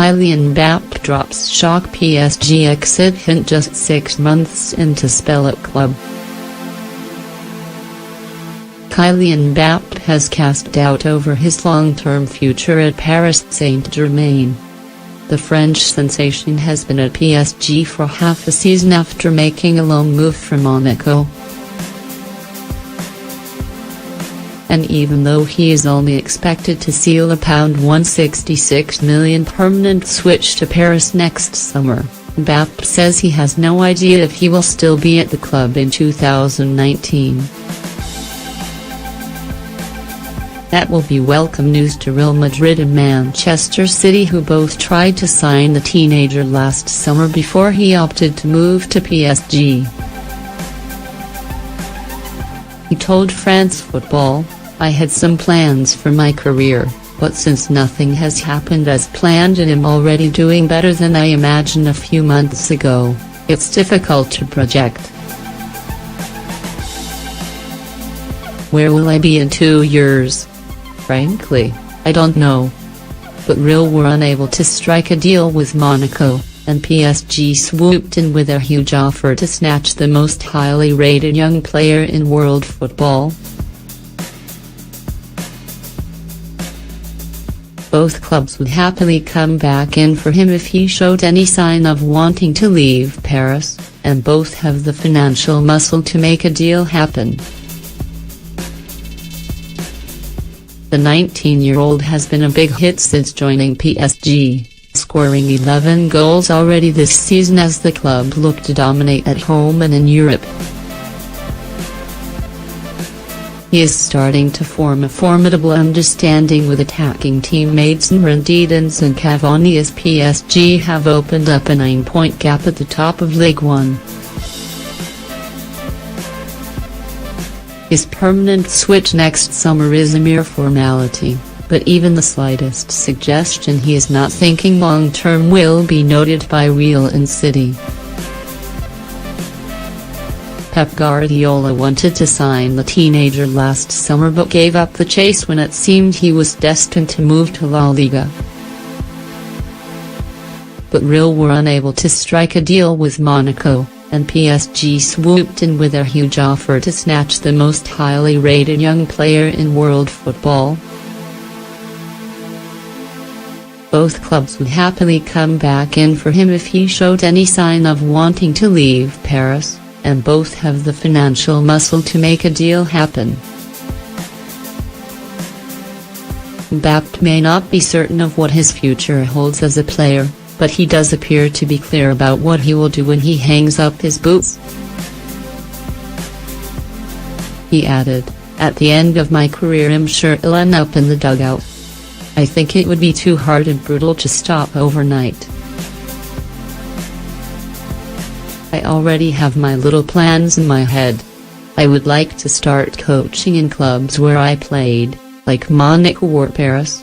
Kylian Mbappe drops shock PSG exit hint just 6 months into spell at club. Kylian Mbappe has cast doubt over his long-term future at Paris Saint-Germain. The French sensation has been at PSG for half a season after making a loan move from Monaco. And even though he is only expected to seal a £166 million permanent switch to Paris next summer, Mbappe says he has no idea if he will still be at the club in 2019. That will be welcome news to Real Madrid and Manchester City, who both tried to sign the teenager last summer before he opted to move to PSG. He told France Football, "I had some plans for my career, but since nothing has happened as planned and I'm already doing better than I imagined a few months ago, it's difficult to project. Where will I be in 2 years? Frankly, I don't know." But Real were unable to strike a deal with Monaco, and PSG swooped in with a huge offer to snatch the most highly rated young player in world football. Both clubs would happily come back in for him if he showed any sign of wanting to leave Paris, and both have the financial muscle to make a deal happen. The 19-year-old has been a big hit since joining PSG, scoring 11 goals already this season as the club looked to dominate at home and in Europe. He is starting to form a formidable understanding with attacking teammates Nrendidens and Cavani as PSG have opened up a 9-point gap at the top of Ligue 1. His permanent switch next summer is a mere formality, but even the slightest suggestion he is not thinking long-term will be noted by Real and City. Pep Guardiola wanted to sign the teenager last summer but gave up the chase when it seemed he was destined to move to La Liga. But Real were unable to strike a deal with Monaco, and PSG swooped in with a huge offer to snatch the most highly rated young player in world football. Both clubs would happily come back in for him if he showed any sign of wanting to leave Paris, and both have the financial muscle to make a deal happen. Mbappe may not be certain of what his future holds as a player, but he does appear to be clear about what he will do when he hangs up his boots. He added, "At the end of my career I'm sure I'll end up in the dugout. I think it would be too hard and brutal to stop overnight. I already have my little plans in my head. I would like to start coaching in clubs where I played, like Monaco or Paris.